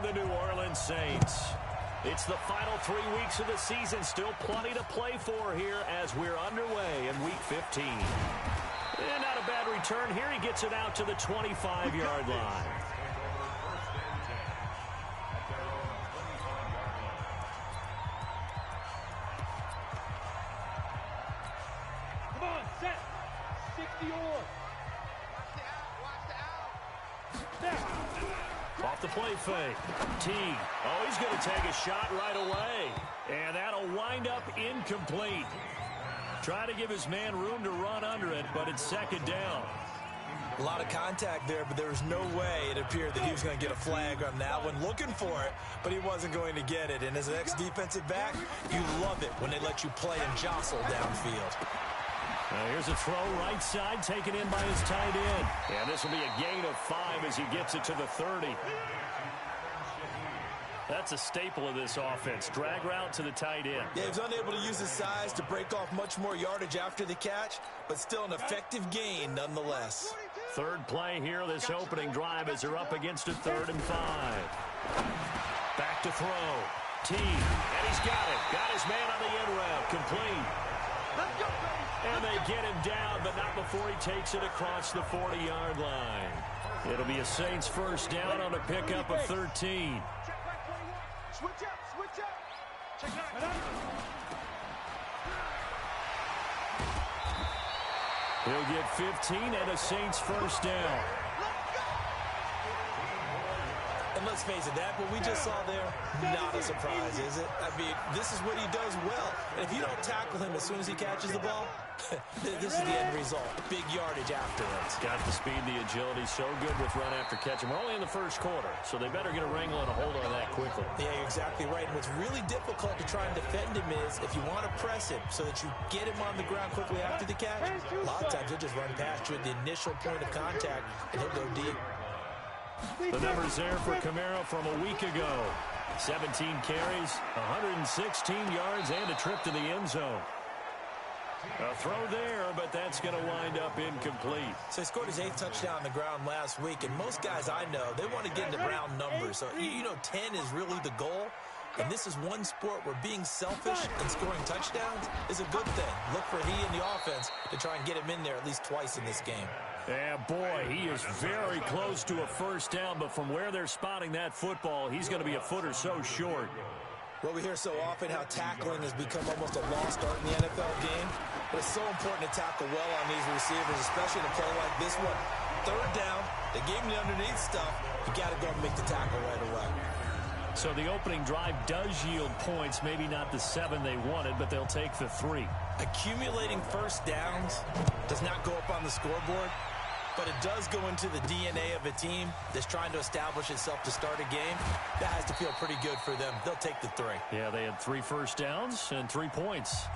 the New Orleans Saints. It's the final 3 weeks of the season. Still plenty to play for here as we're underway in Week 15. And not a bad return here. He gets it out to the 25-yard line. Come on, set. 60 on. Off the play fake. T. Oh, he's going to take a shot right away. And that'll wind up incomplete. Trying to give his man room to run under it, but it's second down. A lot of contact there, but there was no way it appeared that he was going to get a flag on that one. Looking for it, but he wasn't going to get it. And as an ex-defensive back, you love it when they let you play and jostle downfield. Now here's a throw right side taken in by his tight end. And this will be a gain of 5 as he gets it to the 30. That's a staple of this offense. Drag route to the tight end. Yeah, he was unable to use his size to break off much more yardage after the catch, but still an effective gain nonetheless. Third play here, this opening drive as they're up against a 3rd and 5. Back to throw. T. And he's got it. Got his man on the end route. Complete. And they get him down, but not before he takes it across the 40-yard line. It'll be a Saints first down on a pickup of 13. Switch up. Check that out. He'll get 15 and a Saints first down. And let's face it, that what we just saw there, not a surprise, is it? I mean, this is what he does well. And if you don't tackle him as soon as he catches the ball, this is the end result. Big yardage afterwards. Got the speed, the agility, so good with run after catch. And we're only in the first quarter, so they better get a wrangle and a hold on that quickly. Yeah, you're exactly right. And what's really difficult to try and defend him is if you want to press him so that you get him on the ground quickly after the catch, a lot of times he'll just run past you at the initial point of contact, and he'll go deep. The numbers there for Kamara from a week ago. 17 carries, 116 yards, and a trip to the end zone. A throw there, but that's going to wind up incomplete. So he scored his 8th touchdown on the ground last week, and most guys I know, they want to get into round numbers. So, you know, 10 is really the goal. And this is one sport where being selfish and scoring touchdowns is a good thing. Look for he and the offense to try and get him in there at least twice in this game. Yeah, boy, he is very close to a first down, but from where they're spotting that football, he's going to be a foot or so short. Well, we hear so often how tackling has become almost a lost art in the NFL game, but it's so important to tackle well on these receivers, especially in a play like this one. 3rd down, they gave him the underneath stuff. You got to go and make the tackle right away. So the opening drive does yield points, maybe not the 7 they wanted, but they'll take the 3. Accumulating first downs does not go up on the scoreboard, but it does go into the DNA of a team that's trying to establish itself to start a game. That has to feel pretty good for them. They'll take the 3. Yeah, they had 3 first downs and 3 points.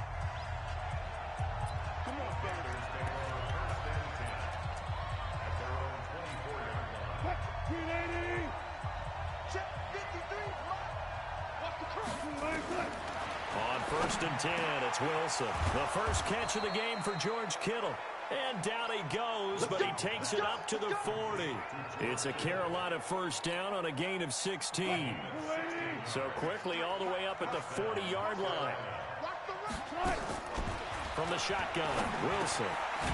On 1st and 10, it's Wilson. The first catch of the game for George Kittle. And down he goes, but he takes it up to the 40. It's a Carolina first down on a gain of 16. So quickly all the way up at the 40-yard line. From the shotgun, Wilson.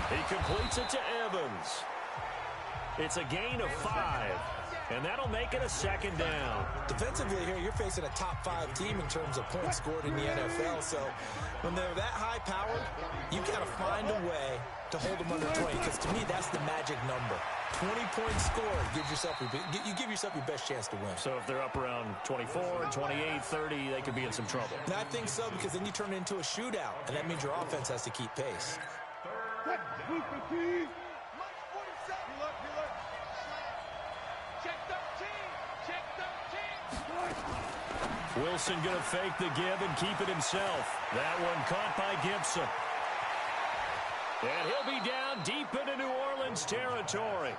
He completes it to Evans. It's a gain of 5. And that'll make it a second down. Defensively here, you're facing a top 5 team in terms of points scored in the NFL. So when they're that high-powered, you got to find a way to hold them under 20. Because to me, that's the magic number. 20 points scored gives yourself you give yourself your best chance to win. So if they're up around 24, 28, 30, they could be in some trouble. And I think so, because then you turn it into a shootout, and that means your offense has to keep pace. Wilson going to fake the give and keep it himself. That one caught by Gibson. And he'll be down deep into New Orleans territory.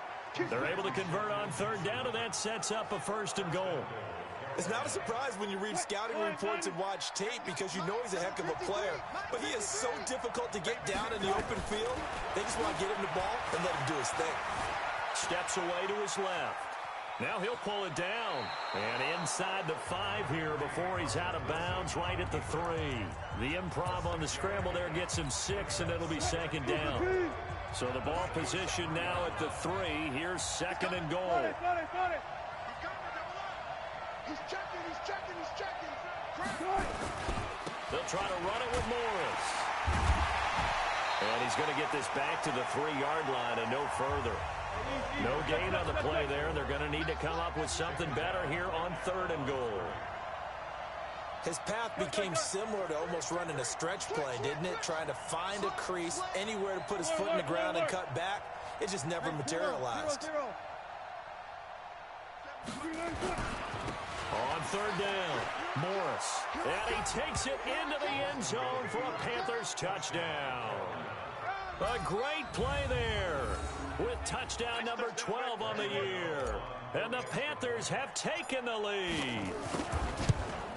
They're able to convert on 3rd down, and that sets up a 1st and goal. It's not a surprise when you read scouting reports and watch tape because you know he's a heck of a player. But he is so difficult to get down in the open field. They just want to get him the ball and let him do his thing. Steps away to his left. Now he'll pull it down. And inside the 5 here before he's out of bounds right at the 3. The improv on the scramble there gets him 6, and it'll be second down. So the ball position now at the 3. Here's second and goal. Got it. He's checking. They'll try to run it with Morris. And he's going to get this back to the 3-yard line and no further. No gain on the play there. They're going to need to come up with something better here on 3rd and goal. His path became similar to almost running a stretch play, didn't it? Trying to find a crease, anywhere to put his foot in the ground and cut back. It just never materialized. On 3rd down, Morris. And he takes it into the end zone for a Panthers touchdown. A great play there with touchdown number 12 on the year. And the Panthers have taken the lead.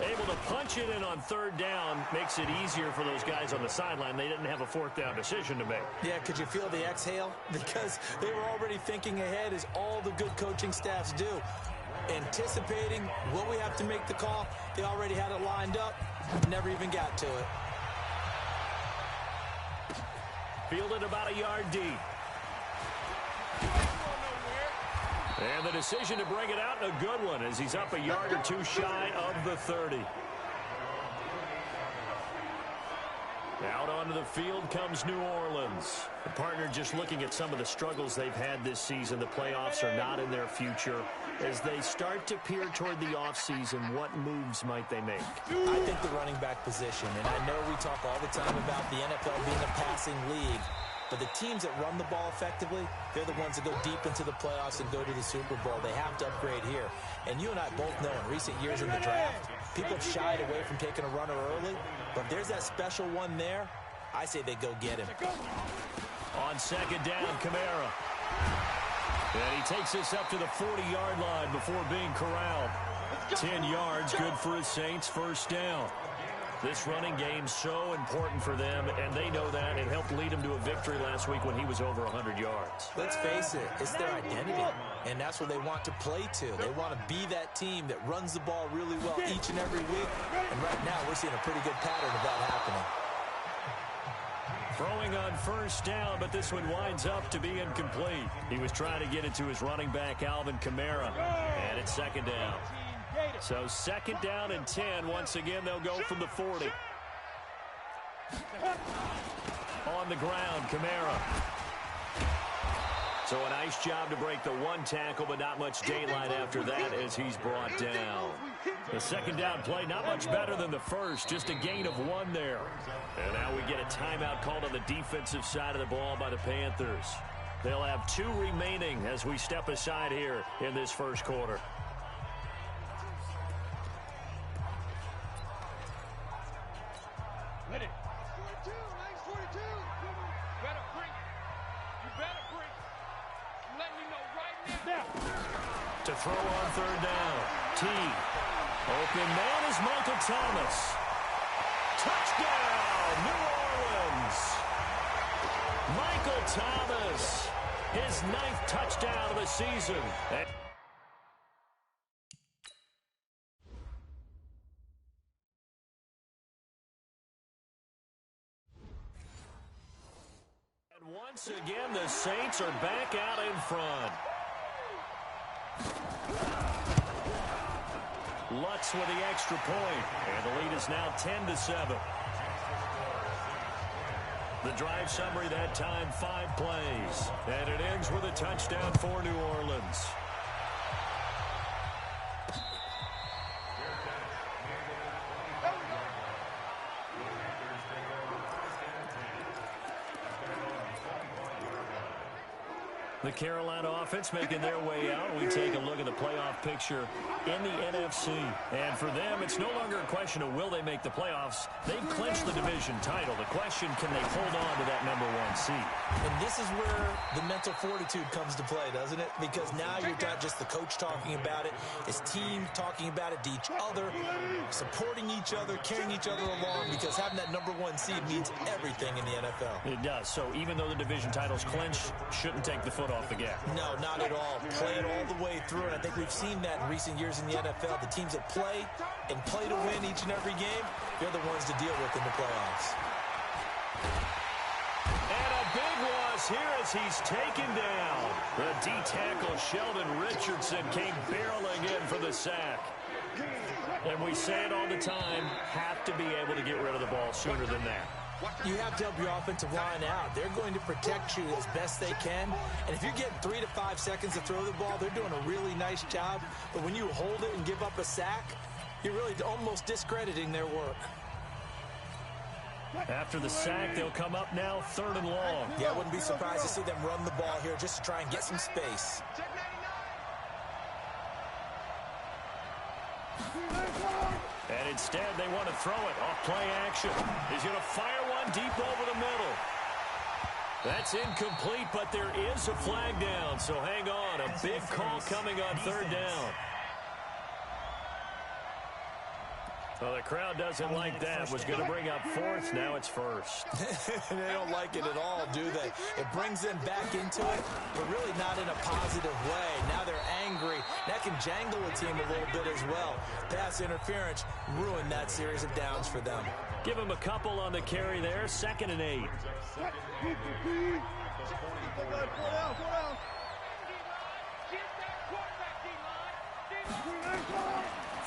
Able to punch it in on 3rd down makes it easier for those guys on the sideline. They didn't have a 4th down decision to make. Yeah, could you feel the exhale? Because they were already thinking ahead, as all the good coaching staffs do. Anticipating, will we have to make the call? They already had it lined up, never even got to it. Fielded about a yard deep. And the decision to bring it out, a good one, as he's up a yard or 2 shy of the 30. Out onto the field comes New Orleans. The partner just looking at some of the struggles they've had this season. The playoffs are not in their future. As they start to peer toward the offseason, what moves might they make? I think the running back position, and I know we talk all the time about the NFL being a passing league, but the teams that run the ball effectively, they're the ones that go deep into the playoffs and go to the Super Bowl. They have to upgrade here. And you and I both know in recent years in the draft, people have shied away from taking a runner early, but if there's that special one there, I say they go get him. On 2nd down, Kamara. And he takes this up to the 40-yard line before being corralled. 10 yards, good for his Saints, 1st down. This running game's so important for them, and they know that. It helped lead them to a victory last week when he was over 100 yards. Let's face it, it's their identity, and that's what they want to play to. They want to be that team that runs the ball really well each and every week, and right now we're seeing a pretty good pattern of that happening. Throwing on 1st down, but this one winds up to be incomplete. He was trying to get it to his running back, Alvin Kamara, and it's 2nd down. So 2nd down and 10. Once again, they'll go from the 40. On the ground, Kamara. So a nice job to break the 1 tackle, but not much daylight after that as he's brought down. The 2nd down play, not much better than the first, just a gain of 1 there. And now we get a timeout called on the defensive side of the ball by the Panthers. They'll have 2 remaining as we step aside here in this 1st quarter. Ready. 42, nice 42. Better break. You better break. Let me know right now. To throw on 3rd down. T. Open man is Michael Thomas. Touchdown, New Orleans. Michael Thomas, his 9th touchdown of the season. And once again, the Saints are back out in front. Lutz with the extra point, and the lead is now 10-7. The drive summary that time, 5 plays, and it ends with a touchdown for New Orleans. The Carolina offense making their way out. We take a look at the playoff picture in the NFC. And for them, it's no longer a question of will they make the playoffs. They've clinched the division title. The question, can they hold on to that #1 seed? And this is where the mental fortitude comes to play, doesn't it? Because now you're not just the coach talking about it. It's team talking about it to each other, supporting each other, carrying each other along, because having that #1 seed means everything in the NFL. It does. So even though the division title's clinched, shouldn't take the foot off off the gap. No, not at all. Play it all the way through, and I think we've seen that in recent years in the NFL. The teams that play and play to win each and every game, they're the ones to deal with in the playoffs. And a big loss here as he's taken down. The D-tackle Sheldon Richardson came barreling in for the sack. And we say it all the time, have to be able to get rid of the ball sooner than that. You have to help your offensive line out. They're going to protect you as best they can. And if you're getting 3 to 5 seconds to throw the ball, they're doing a really nice job. But when you hold it and give up a sack, you're really almost discrediting their work. After the sack, they'll come up now 3rd and long. Yeah, I wouldn't be surprised to see them run the ball here just to try and get some space. And instead, they want to throw it off play action. He's going to fire one deep over the middle. That's incomplete, but there is a flag down, so hang on. A big call coming on 3rd down. Well, the crowd doesn't like that. Was going to bring up 4th. Now it's 1st. They don't like it at all, do they? It brings them back into it, but really not in a positive way. Now they're angry. That can jangle a team a little bit as well. Pass interference ruined that series of downs for them. Give him a couple on the carry there. 2nd and 8.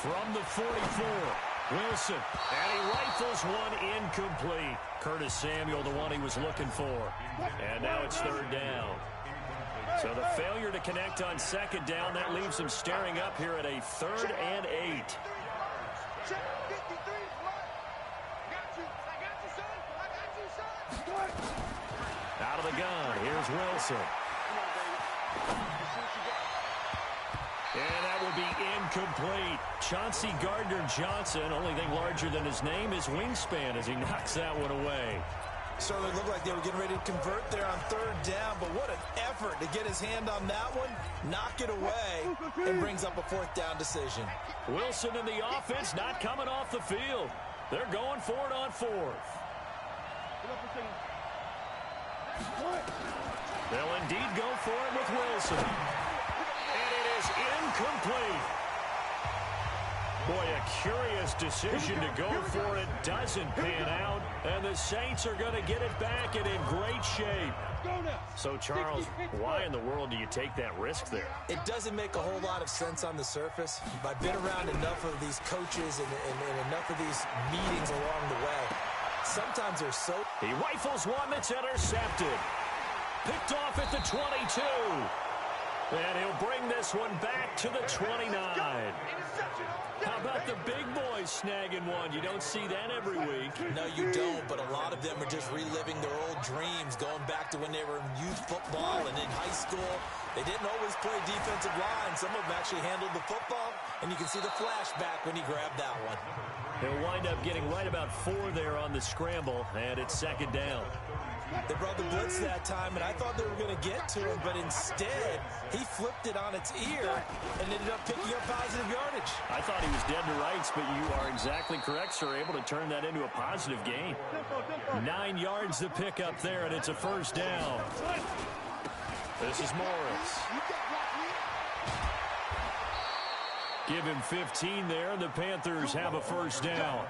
From the 44. Wilson, and he rifles one incomplete. Curtis Samuel, the one he was looking for. And now it's 3rd down. So the failure to connect on 2nd down, that leaves him staring up here at a 3rd and 8. Out of the gun, here's Wilson. And that will be incomplete. Chauncey Gardner-Johnson, only thing larger than his name is wingspan as he knocks that one away. Certainly looked like they were getting ready to convert there on 3rd down, but what an effort to get his hand on that one, knock it away, and brings up a 4th down decision. Wilson and the offense not coming off the field. They're going for it on 4th. They'll indeed go for it with Wilson. Incomplete. Boy, a curious decision to go for it. Doesn't pan out. And the Saints are going to get it back and in great shape. So, Charles, why in the world do you take that risk there? It doesn't make a whole lot of sense on the surface. I've been around enough of these coaches and enough of these meetings along the way. Sometimes they're so... He rifles one that's intercepted. Picked off at the 22. And he'll bring this one back to the 29. How about the big boys snagging one? You don't see that every week. No, you don't, but a lot of them are just reliving their old dreams, going back to when they were in youth football and in high school. They didn't always play defensive line. Some of them actually handled the football, and you can see the flashback when he grabbed that one. He'll wind up getting right about 4 there on the scramble, and it's 2nd down. They brought the blitz that time, and I thought they were going to get to him, but instead, he flipped it on its ear and ended up picking up positive yardage. I thought he was dead to rights, but you are exactly correct, sir. Able to turn that into a positive gain. 9 yards to pick up there, and it's a 1st down. This is Morris. Give him 15 there, and the Panthers have a 1st down.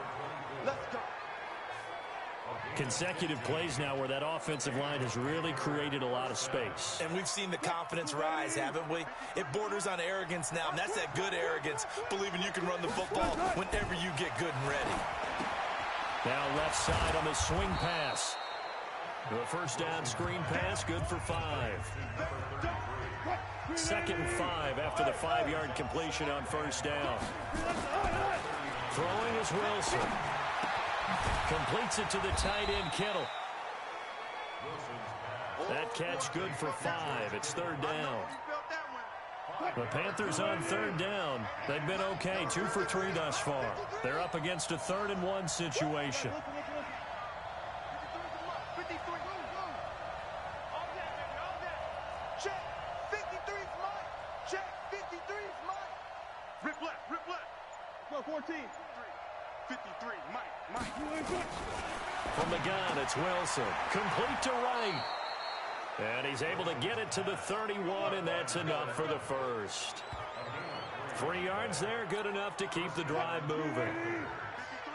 Consecutive plays now where that offensive line has really created a lot of space. And we've seen the confidence rise, haven't we? It borders on arrogance now, and that's that good arrogance, believing you can run the football whenever you get good and ready. Now left side on the swing pass. The 1st down screen pass, good for 5. 2nd and 5 after the 5-yard completion on 1st down. Throwing is Wilson. Completes it to the tight end, Kittle. That catch good for 5. It's 3rd down. The Panthers on 3rd down. They've been okay, 2 for 3 thus far. They're up against a 3rd and 1 situation. Check, 53's mine. Check, 53's mine. Rip left. Go 14. 53, Mike. From the gun, it's Wilson. Complete to right. And he's able to get it to the 31, and that's enough for the first. 3 yards there, good enough to keep the drive moving.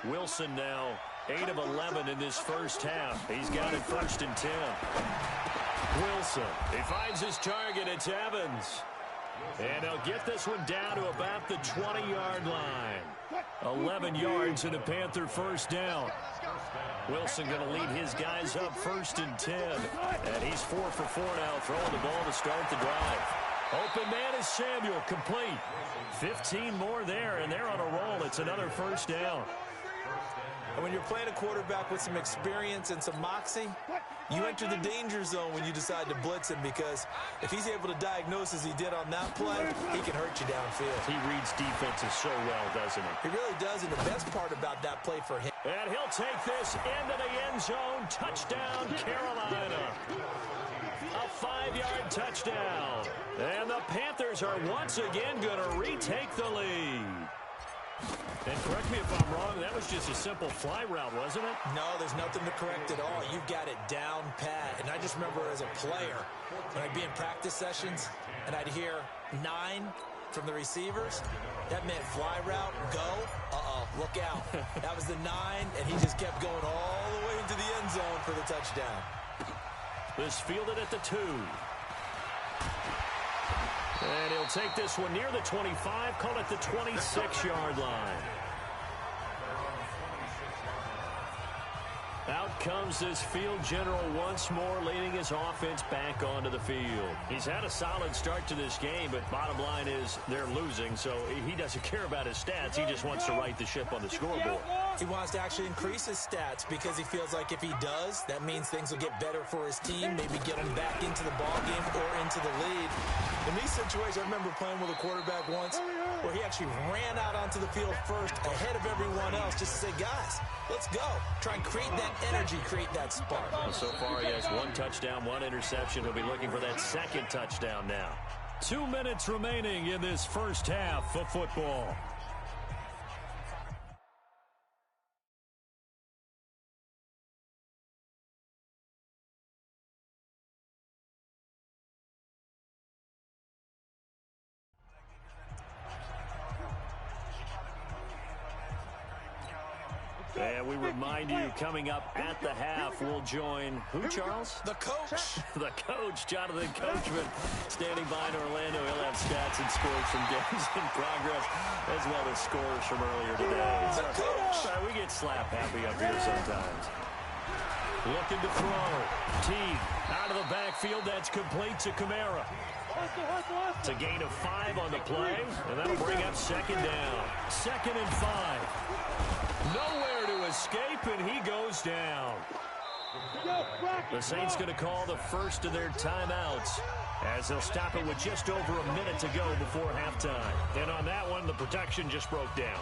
Wilson now 8 of 11 in this first half. He's got it 1st and 10. Wilson, he finds his target. It's Evans. And he'll get this one down to about the 20-yard line. 11 yards and a Panther first down. Wilson going to lead his guys up 1st and 10. And he's 4 for 4 now, throwing the ball to start the drive. Open man is Samuel, complete. 15 more there, and they're on a roll. It's another first down. And when you're playing a quarterback with some experience and some moxie, you enter the danger zone when you decide to blitz him, because if he's able to diagnose as he did on that play, he can hurt you downfield. He reads defenses so well, doesn't he? He really does, and the best part about that play for him. And he'll take this into the end zone. Touchdown, Carolina. A 5-yard touchdown. And the Panthers are once again going to retake the lead. And correct me if I'm wrong, that was just a simple fly route, wasn't it? No, there's nothing to correct at all. You've got it down pat. And I just remember as a player, when I'd be in practice sessions and I'd hear 9 from the receivers, that meant fly route, go, look out. That was the 9, and he just kept going all the way into the end zone for the touchdown. This fielded at the 2. And he'll take this one near the 25, call it the 26-yard line. Out comes this field general once more, leading his offense back onto the field. He's had a solid start to this game, but bottom line is they're losing, so he doesn't care about his stats. He just wants to right the ship on the scoreboard. He wants to actually increase his stats because he feels like if he does, that means things will get better for his team, maybe get him back into the ball game or into the lead. In these situations, I remember playing with a quarterback once where he actually ran out onto the field first ahead of everyone else just to say, guys, let's go. Try and create that energy, create that spark. Well, so far, he has 1 touchdown, 1 interception. He'll be looking for that 2nd touchdown now. 2 minutes remaining in this first half of football. And we remind you, coming up at the half, we'll join who, Charles? The coach. The coach, Jonathan Coachman, standing by in Orlando. He'll have stats and scores from games in progress, as well as scores from earlier today. The coach. We get slap happy up here sometimes. Looking to throw. Teague out of the backfield. That's complete to Kamara. It's a gain of 5 on the play, and that'll bring up 2nd down. 2nd and 5. Nowhere to escape, and he goes down. The Saints going to call the first of their timeouts as they'll stop it with just over a minute to go before halftime. And on that one, the protection just broke down.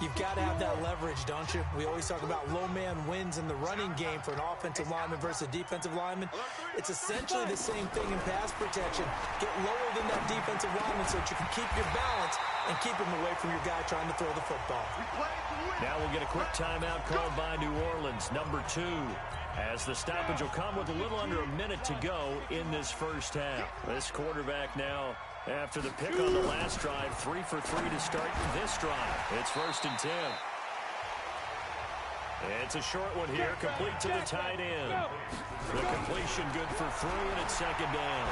You've got to have that leverage, don't you? We always talk about low man wins in the running game for an offensive lineman versus a defensive lineman. It's essentially the same thing in pass protection. Get lower than that defensive lineman so that you can keep your balance and keep him away from your guy trying to throw the football. Now we'll get a quick timeout called by New Orleans, number 2, as the stoppage will come with a little under a minute to go in this first half. This quarterback now, after the pick on the last drive, 3 for 3 to start this drive. It's 1st and 10. It's a short one here, complete to the tight end. The completion good for 3, and it's 2nd down.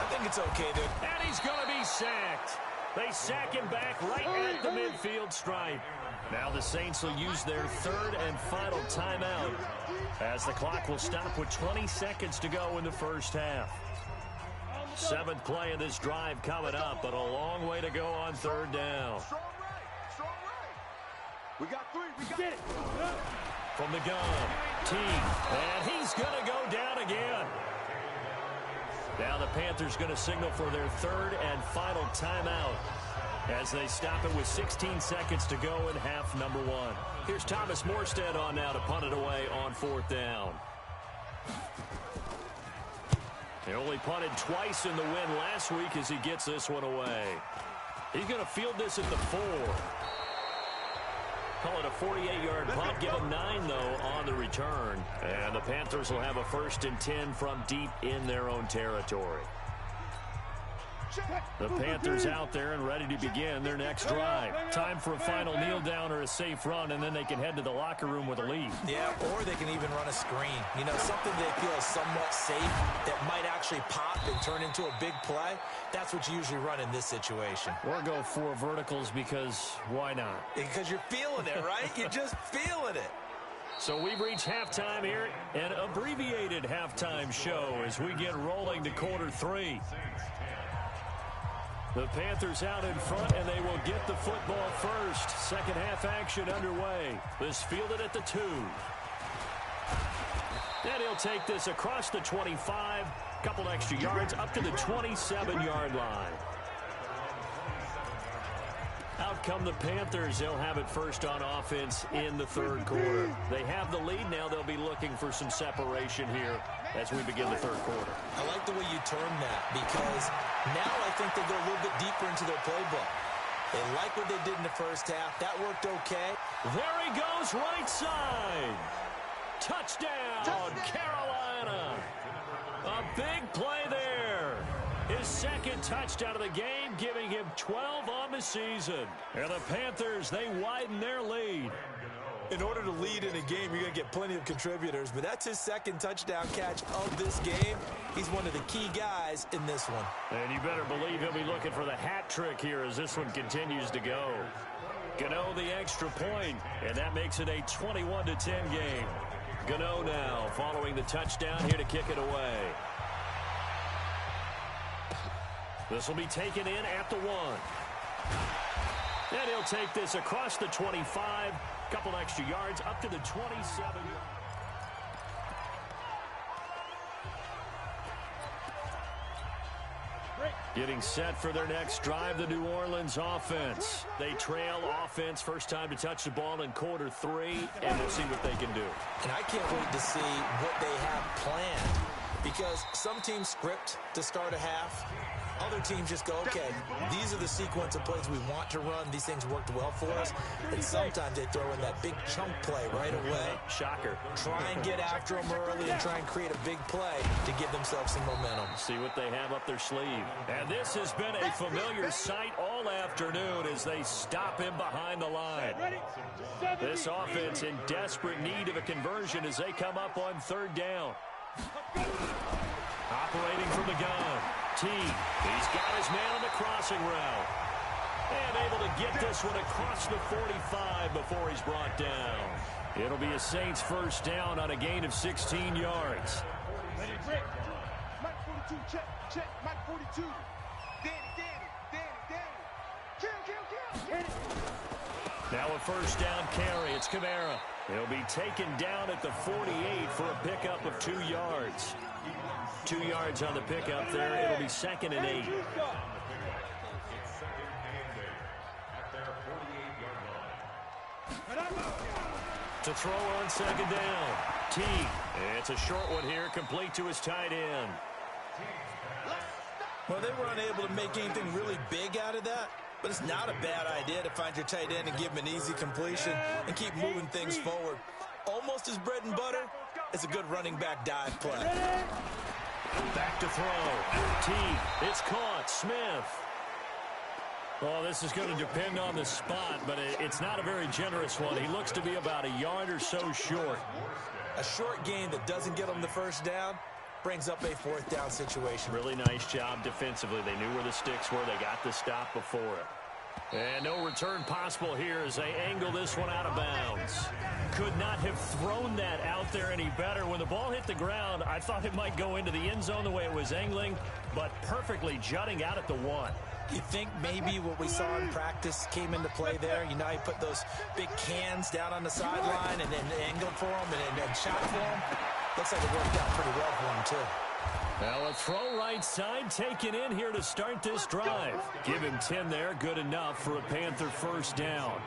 I think it's okay, dude. And he's going to be sacked. They sack him back right at the midfield stripe. Now the Saints will use their 3rd and final timeout as the clock will stop with 20 seconds to go in the first half. 7th play of this drive coming up, but a long way to go on 3rd down. We got 3. We got it. From the gun, Teague, and he's going to go down again. Now the Panthers going to signal for their 3rd and final timeout as they stop it with 16 seconds to go in half number 1. Here's Thomas Morstead on now to punt it away on 4th down. He only punted twice in the win last week as he gets this one away. He's going to field this at the 4. Call it a 48-yard punt. Give them 9, though, on the return. And the Panthers will have a 1st and 10 from deep in their own territory. The Panthers out there and ready to begin their next drive. Time for a final kneel down or a safe run, and then they can head to the locker room with a lead. Yeah, or they can even run a screen. You know, something they feel is somewhat safe that might actually pop and turn into a big play. That's what you usually run in this situation. Or go 4 verticals because why not? Because you're feeling it, right? You're just feeling it. So we've reached halftime here, an abbreviated halftime show as we get rolling to quarter 3. The Panthers out in front, and they will get the football first. Second half action underway. This fielded at the 2. And he'll take this across the 25. Couple extra yards up to the 27-yard line. Out come the Panthers. They'll have it first on offense in the 3rd quarter. They have the lead now. They'll be looking for some separation here as we begin the 3rd quarter. I like the way you term that because now I think they go a little bit deeper into their playbook. They like what they did in the first half. That worked okay. There he goes, right side. Touchdown, Carolina. A big play there. His 2nd touchdown of the game, giving him 12 on the season. And the Panthers, they widen their lead. In order to lead in a game, you're going to get plenty of contributors, but that's his 2nd touchdown catch of this game. He's one of the key guys in this one. And you better believe he'll be looking for the hat trick here as this one continues to go. Gano the extra point, and that makes it a 21-10 game. Gano now following the touchdown here to kick it away. This will be taken in at the 1. And he'll take this across the 25. Couple extra yards up to the 27. Getting set for their next drive, the New Orleans offense. They trail offense, first time to touch the ball in quarter 3, and we'll see what they can do. And I can't wait to see what they have planned because some teams script to start a half. Other teams just go, okay, these are the sequence of plays we want to run. These things worked well for us. And sometimes they throw in that big chunk play right away. Shocker. Try and get after them early and try and create a big play to give themselves some momentum. See what they have up their sleeve. And this has been a familiar sight all afternoon as they stop him behind the line. This offense in desperate need of a conversion as they come up on 3rd down. Operating from the gun. T. He's got his man on the crossing route. And able to get this one across the 45 before he's brought down. It'll be a Saints 1st down on a gain of 16 yards. Ready, Rick. Mike 42, check. Mike 42. Danny. Kill. Now a 1st down carry. It's Kamara. He'll be taken down at the 48 for a pickup of 2 yards. 2 yards on the pickup there. It'll be 2nd and 8. To throw on 2nd down. T. It's a short one here, complete to his tight end. Well, they were unable to make anything really big out of that, but it's not a bad idea to find your tight end and give him an easy completion and keep moving things forward. Almost his bread and butter. It's a good running back dive play. Back to throw. T. It's caught. Smith. Well, this is going to depend on the spot, but it's not a very generous one. He looks to be about a yard or so short. A short gain that doesn't get him the 1st down brings up a 4th down situation. Really nice job defensively. They knew where the sticks were. They got the stop before it. And no return possible here as they angle this one out of bounds. Could not have thrown that out there any better. When the ball hit the ground, I thought it might go into the end zone the way it was angling, but perfectly jutting out at the 1. You think maybe what we saw in practice came into play there? You know, he put those big cans down on the sideline and then angled for him and then shot for him. Looks like it worked out pretty well for him, too. Now a throw right side taken in here to start this drive. Give him 10 there, good enough for a Panther 1st down.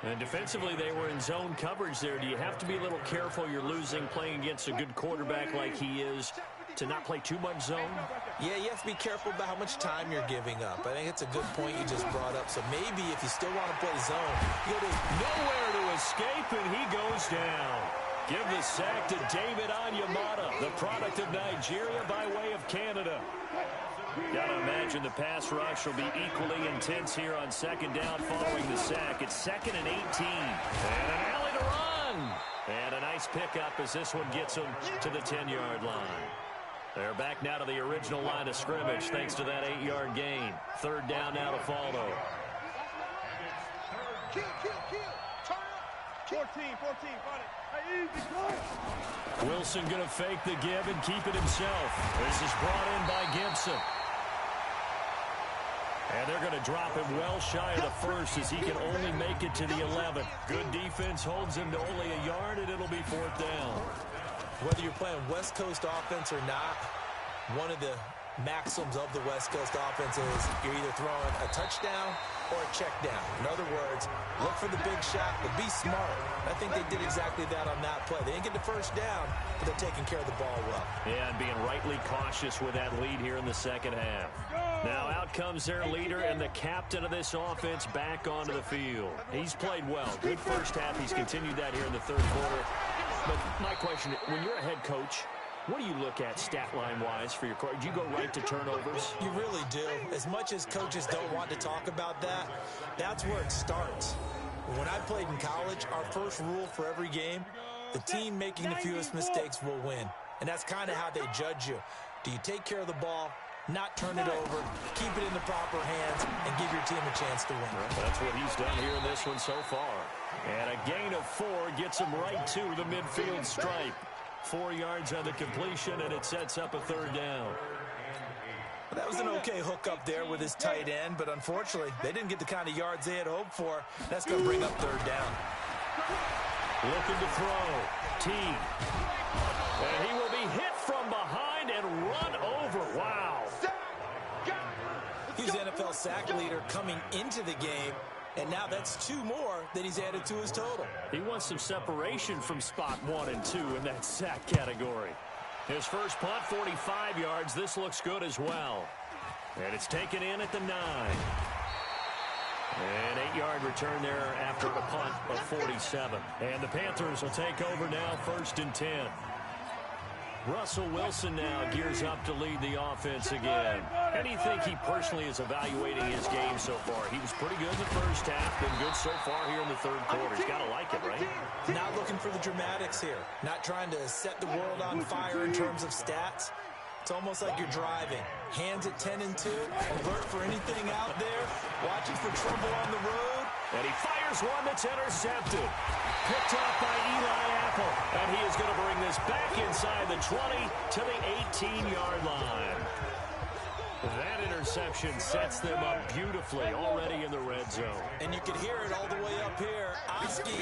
And defensively, they were in zone coverage there. Do you have to be a little careful? You're losing playing against a good quarterback like he is. to not play too much zone? Yeah, you have to be careful about how much time you're giving up. I think it's a good point you just brought up. So maybe if you still want to play zone, you go to nowhere to escape, and he goes down. Give the sack to David Onyemata, the product of Nigeria by way of Canada. Got to imagine the pass rush will be equally intense here on second down following the sack. It's 2nd and 18. And an alley to run. And a nice pickup as this one gets him to the 10-yard line. They're back now to the original line of scrimmage thanks to that 8-yard gain. 3rd down now to follow. Kill. Turn up. 14, run it. Wilson going to fake the give and keep it himself. This is brought in by Gibson. And they're going to drop him well shy of the first as he can only make it to the 11. Good defense holds him to only a yard, and it'll be 4th down. Whether you're playing West Coast offense or not, one of the maxims of the West Coast offense is you're either throwing a touchdown or a check down. In other words, look for the big shot, but be smart. I think they did exactly that on that play. They didn't get the first down, but they're taking care of the ball well. Yeah, and being rightly cautious with that lead here in the second half. Now out comes their leader and the captain of this offense back onto the field. He's played well. Good first half. He's continued that here in the 3rd quarter. But my question, when you're a head coach, what do you look at stat line-wise for your coach? Do you go right to turnovers? You really do. As much as coaches don't want to talk about that, that's where it starts. When I played in college, our first rule for every game, the team making the fewest mistakes will win. And that's kind of how they judge you. Do you take care of the ball, not turn it over, keep it in the proper hands, and give your team a chance to win? That's what he's done here in this one so far. And a gain of 4 gets him right to the midfield stripe. 4 yards on the completion, and it sets up a 3rd down. Well, that was an okay hook up there with his tight end, but unfortunately, they didn't get the kind of yards they had hoped for. That's going to bring up 3rd down. Looking to throw. T. And he will be hit from behind and run over. Wow. He's NFL sack leader coming into the game. And now that's 2 more that he's added to his total. He wants some separation from spot 1 and 2 in that sack category. His first punt, 45 yards. This looks good as well. And it's taken in at the 9. An 8-yard return there after a punt of 47. And the Panthers will take over now, 1st and 10. Russell Wilson now gears up to lead the offense again. How do you think he personally is evaluating his game so far? He was pretty good in the first half, been good so far here in the 3rd quarter. He's got to like it, right? Not looking for the dramatics here. Not trying to set the world on fire in terms of stats. It's almost like you're driving. Hands at 10 and 2. Alert for anything out there. Watching for trouble on the road. And he fires one that's intercepted. Picked off by Eli Apple. And he is going to bring this back inside the 20 to the 18-yard line. That interception sets them up beautifully already in the red zone. And you can hear it all the way up here. Oski,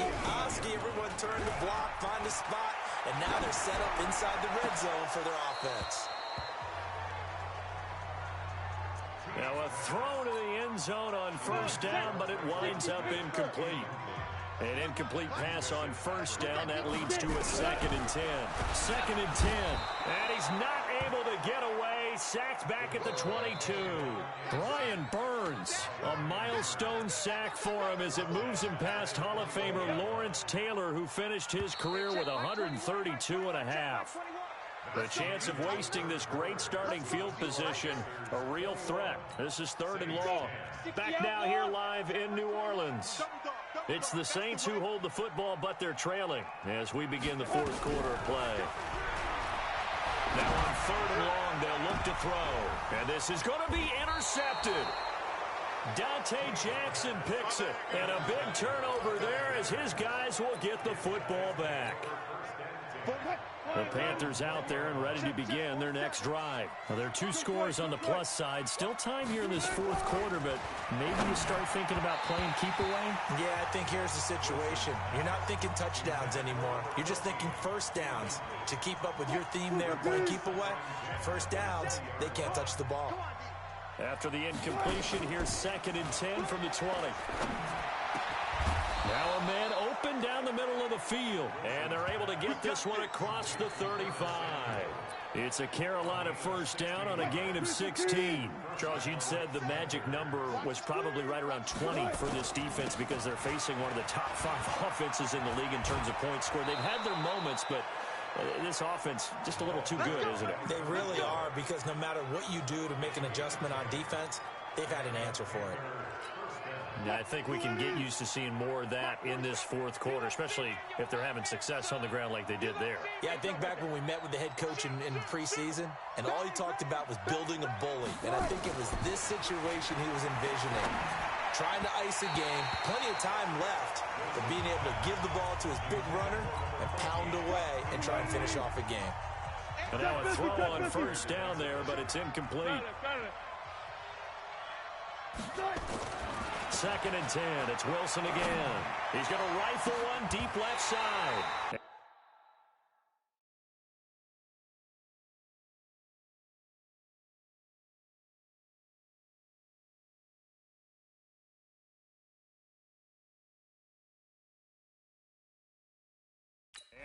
everyone turn the block, find a spot. And now they're set up inside the red zone for their offense. Now a throw to the end zone on 1st down, but it winds up incomplete. An incomplete pass on 1st down. That leads to a 2nd and 10. 2nd and 10. And he's not able to get away. Sacked back at the 22. Brian Burns, a milestone sack for him as it moves him past Hall of Famer Lawrence Taylor, who finished his career with 132 and a half. The chance of wasting this great starting field position, a real threat. This is 3rd and long. Back now here live in New Orleans. It's the Saints who hold the football, but they're trailing as we begin the 4th quarter of play. Now on 3rd and long, they'll look to throw. And this is going to be intercepted. Dante Jackson picks it. And a big turnover there as his guys will get the football back. The Panthers out there and ready to begin their next drive. Now, there are 2 scores on the plus side. Still time here in this 4th quarter, but maybe you start thinking about playing keep away? Yeah, I think here's the situation. You're not thinking touchdowns anymore. You're just thinking 1st downs. To keep up with your theme there, playing keep away, 1st downs, they can't touch the ball. After the incompletion, here's 2nd and 10 from the 20. Now a man open down the middle of the field, and they're able to get this one across the 35. It's a Carolina first down on a gain of 16. Charles, you'd said the magic number was probably right around 20 for this defense because they're facing one of the top 5 offenses in the league in terms of points scored. They've had their moments, but this offense just a little too good, isn't it? They really are, because no matter what you do to make an adjustment on defense, they've had an answer for it. I think we can get used to seeing more of that in this fourth quarter, especially if they're having success on the ground like they did there. Yeah, I think back when we met with the head coach in preseason, and all he talked about was building a bully. And I think it was this situation he was envisioning. Trying to ice a game, plenty of time left, but being able to give the ball to his big runner and pound away and try and finish off a game. And now a throw on first down there, but it's incomplete. Second and 10. It's Wilson again. He's going to rifle one deep left side.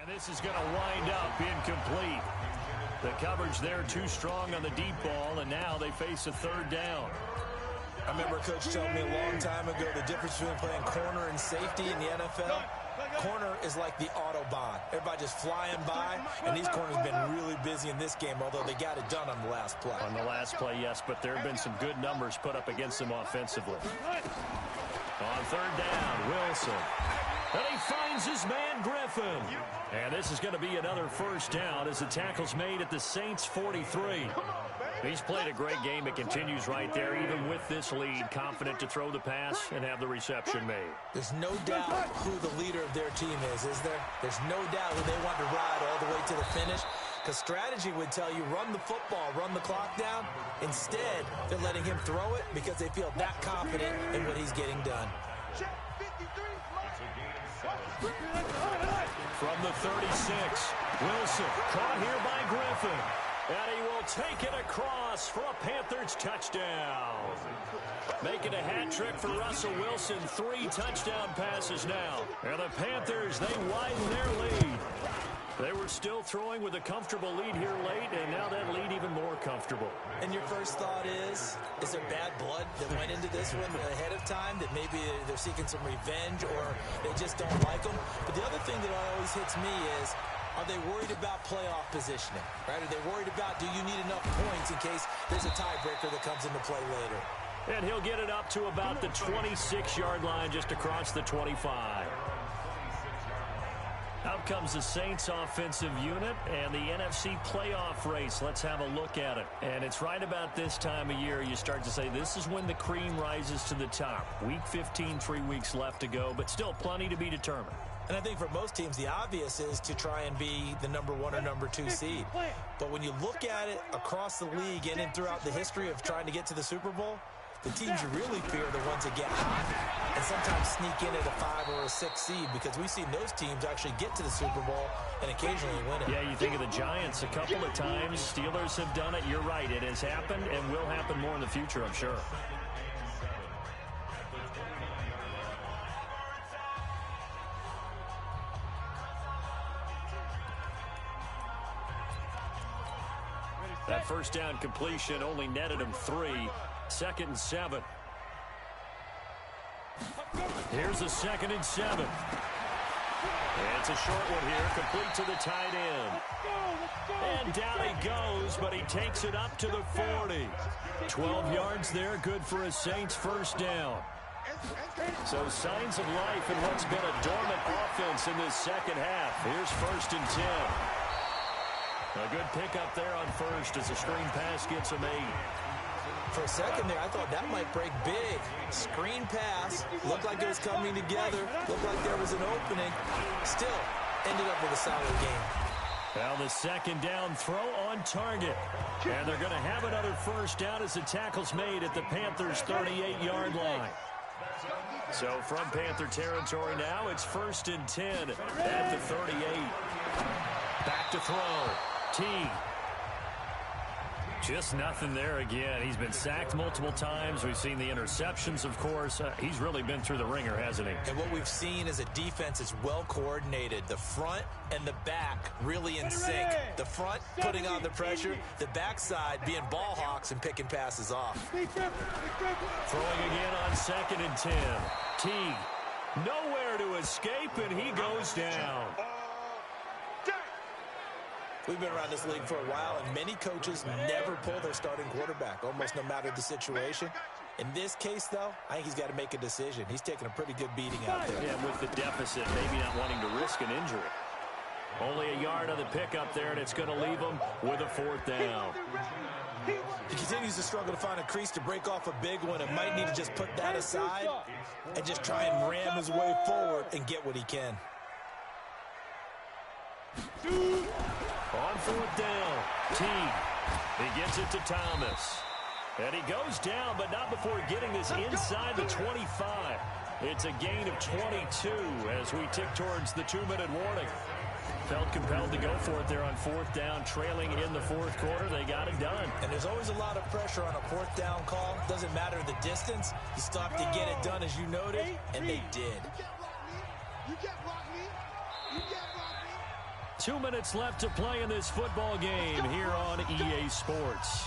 And this is going to wind up incomplete. The coverage there too strong on the deep ball, and now they face a third down. I remember a coach told me a long time ago the difference between playing corner and safety in the NFL. Corner is like the Autobahn. Everybody just flying by, and these corners have been really busy in this game, although they got it done on the last play. On the last play, yes, but there have been some good numbers put up against them offensively. On third down, Wilson. And he finds his man, Griffin. And this is going to be another first down as the tackle's made at the Saints' 43. He's played a great game. It continues right there, even with this lead, confident to throw the pass and have the reception made. There's no doubt who the leader of their team is there? There's no doubt who they want to ride all the way to the finish, because strategy would tell you run the football, run the clock down. Instead, they're letting him throw it because they feel that confident in what he's getting done. From the 36, Wilson caught here by Griffin. And he will take it across for a Panthers touchdown. Making a hat trick for Russell Wilson. 3 touchdown passes now. And the Panthers, they widen their lead. They were still throwing with a comfortable lead here late, and now that lead even more comfortable. And your first thought is there bad blood that went into this one ahead of time, that maybe they're seeking some revenge or they just don't like them? But the other thing that always hits me is, are they worried about playoff positioning? Right? Are they worried about, do you need enough points in case there's a tiebreaker that comes into play later? And he'll get it up to about the 26-yard line, just across the 25. Out comes the Saints offensive unit and the NFC playoff race. Let's have a look at it. And it's right about this time of year you start to say this is when the cream rises to the top. Week 15, 3 weeks left to go, but still plenty to be determined. And I think for most teams, the obvious is to try and be the number 1 or number 2 seed. But when you look at it across the league and throughout the history of trying to get to the Super Bowl, the teams you really fear are the ones that get hot and sometimes sneak in at a 5 or a 6 seed, because we've seen those teams actually get to the Super Bowl and occasionally win it. Yeah, you think of the Giants a couple of times. Steelers have done it. You're right. It has happened and will happen more in the future, I'm sure. That first down completion only netted him 3. 2nd and 7. Here's a 2nd and 7. It's a short one here, complete to the tight end. And down he goes, but he takes it up to the 40. 12 yards there, good for a Saints first down. So signs of life in what's been a dormant offense in this second half. Here's 1st and 10. A good pickup there on first as a screen pass gets him 8. For a second there, I thought that might break big. Screen pass, looked like it was coming together, looked like there was an opening. Still, ended up with a solid game. Well, the second down throw on target. And they're going to have another first down as the tackle's made at the Panthers' 38-yard line. So from Panther territory now, it's 1st and 10 at the 38. Back to throw. T. Just nothing there again. He's been sacked multiple times. We've seen the interceptions, of course. He's really been through the ringer, hasn't he? And what we've seen is a defense is well coordinated. The front and the back really in sync. The front putting on the pressure, the backside being ball hawks and picking passes off. Throwing again on 2nd and 10. Teague, nowhere to escape, and he goes down. We've been around this league for a while, and many coaches never pull their starting quarterback, almost no matter the situation. In this case, though, I think he's got to make a decision. He's taking a pretty good beating out there. Yeah, with the deficit, maybe not wanting to risk an injury. Only a yard on the pickup there, and it's going to leave him with a 4th down. He continues to struggle to find a crease to break off a big one and might need to just put that aside and just try and ram his way forward and get what he can. On 4th down, Teague. He gets it to Thomas. And he goes down, but not before getting this inside the 25. It's a gain of 22 as we tick towards the 2-minute warning. Felt compelled to go for it there on 4th down, trailing in the 4th quarter. They got it done. And there's always a lot of pressure on a 4th down call. Doesn't matter the distance. You stop to get it done, as you noted, and they did. You can't block me. You can't block me. 2 minutes left to play in this football game here on EA Sports.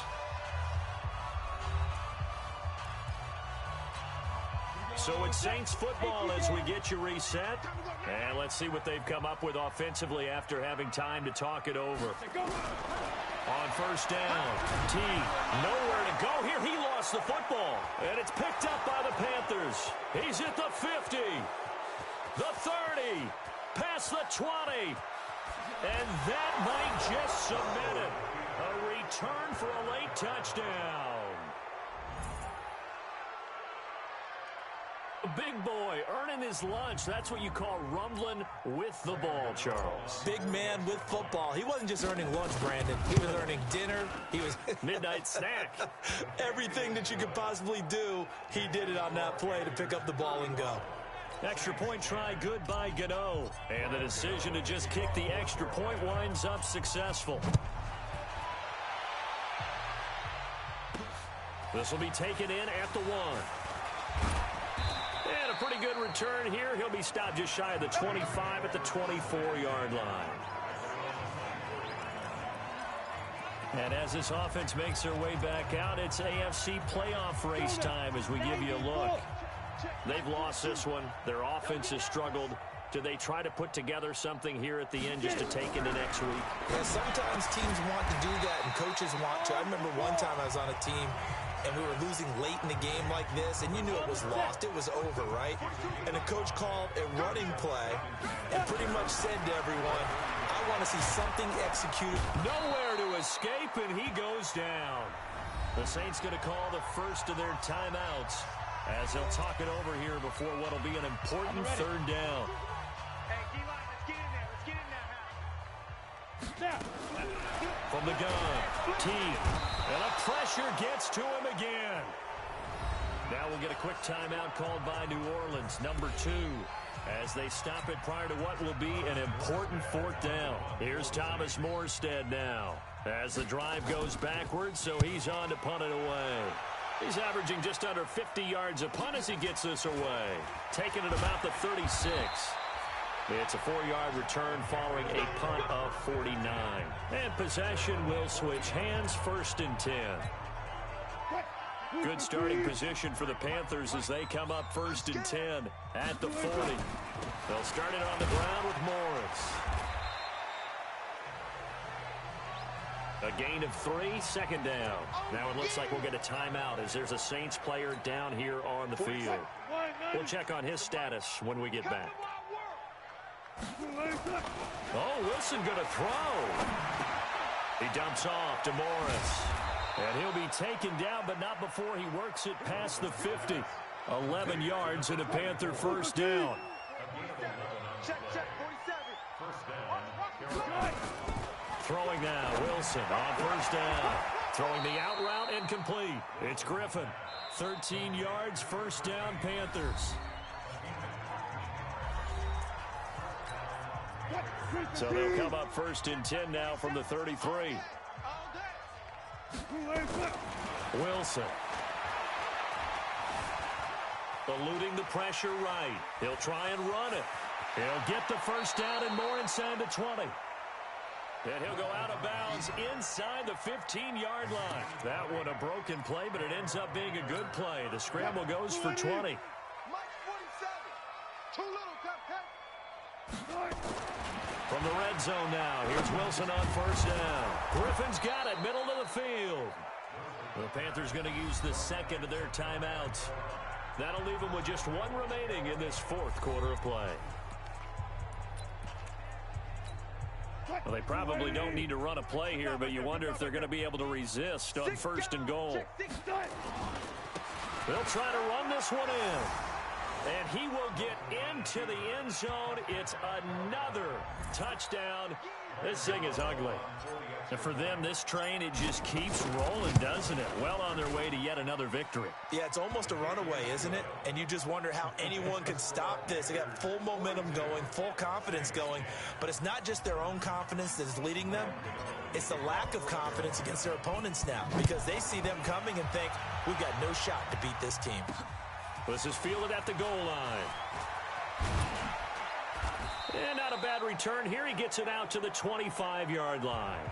So it's Saints football as we get you reset. And let's see what they've come up with offensively after having time to talk it over. On 1st down, Teague, nowhere to go here. He lost the football, and it's picked up by the Panthers. He's at the 50, the 30, past the 20. And that might just cement it. A return for a late touchdown. Big boy earning his lunch. That's what you call rumbling with the ball, Charles. Big man with football. He wasn't just earning lunch, Brandon. He was earning dinner. He was midnight snack. Everything that you could possibly do, he did it on that play to pick up the ball and go. Extra point try good by Gano. And the decision to just kick the extra point winds up successful. This will be taken in at the 1. And a pretty good return here. He'll be stopped just shy of the 25 at the 24-yard line. And as this offense makes their way back out, it's AFC playoff race time as we give you a look. They've lost this one. Their offense has struggled. Do they try to put together something here at the end just to take into next week? Yeah, sometimes teams want to do that and coaches want to. I remember one time I was on a team and we were losing late in the game like this, and you knew it was lost. It was over, right? And the coach called a running play and pretty much said to everyone, I want to see something executed. Nowhere to escape, and he goes down. The Saints going to call the first of their timeouts as they'll talk it over here before what will be an important 3rd down. Hey, D-line, let's get in there. Let's get in there. From the gun, Teague. And a pressure gets to him again. Now we'll get a quick timeout called by New Orleans, number 2, as they stop it prior to what will be an important 4th down. Here's Thomas Morstead now as the drive goes backwards, so he's on to punt it away. He's averaging just under 50 yards a punt as he gets this away. Taking it about the 36. It's a 4-yard return following a punt of 49. And possession will switch hands, 1st and 10. Good starting position for the Panthers as they come up 1st and 10 at the 40. They'll start it on the ground with Morris. A gain of 3, 2nd down. Now it looks like we'll get a timeout as there's a Saints player down here on the field. We'll check on his status when we get back. Oh, Wilson going to throw. He dumps off to Morris. And he'll be taken down, but not before he works it past the 50. 11 yards and a Panther 1st down. Check, 47. Throwing now, Wilson on 1st down. Throwing the out route incomplete. It's Griffin. 13 yards, 1st down, Panthers. So they'll come up 1st and 10 now from the 33. Wilson. Eluding the pressure right. He'll try and run it. He'll get the first down and more inside the 20. And he'll go out of bounds inside the 15-yard line. That one a broken play, but it ends up being a good play. The scramble goes for 20. Mike 47. Too little, Cupcake. From the red zone now, here's Wilson on first down. Griffin's got it, middle of the field. The Panthers going to use the second of their timeouts. That'll leave them with just one remaining in this fourth quarter of play. Well, they probably don't need to run a play here, but you wonder if they're going to be able to resist on first and goal. They'll try to run this one in. And he will get into the end zone. It's another touchdown. This thing is ugly. And for them, this train, it just keeps rolling, doesn't it? Well on their way to yet another victory. Yeah, it's almost a runaway, isn't it? And you just wonder how anyone could stop this. They got full momentum going, full confidence going. But it's not just their own confidence that's leading them. It's the lack of confidence against their opponents now, because they see them coming and think, we've got no shot to beat this team. This is fielded at the goal line. And not a bad return here. He gets it out to the 25-yard line.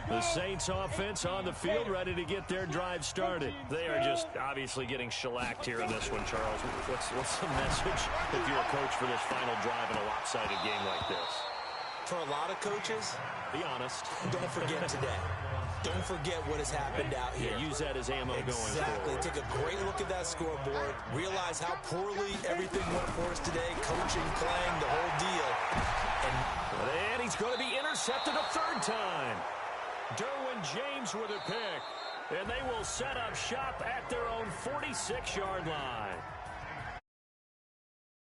The Saints offense on the field, ready to get their drive started. They are just obviously getting shellacked here in this one, Charles. What's the message if you're a coach for this final drive in a lopsided game like this? For a lot of coaches, be honest. Don't forget today. Don't forget what has happened out here. Yeah, use that as ammo going forward. Exactly. Take a great look at that scoreboard. Realize how poorly everything went for us today. Coaching, playing, the whole deal. And he's going to be intercepted a third time. Derwin James with a pick. And they will set up shop at their own 46-yard line.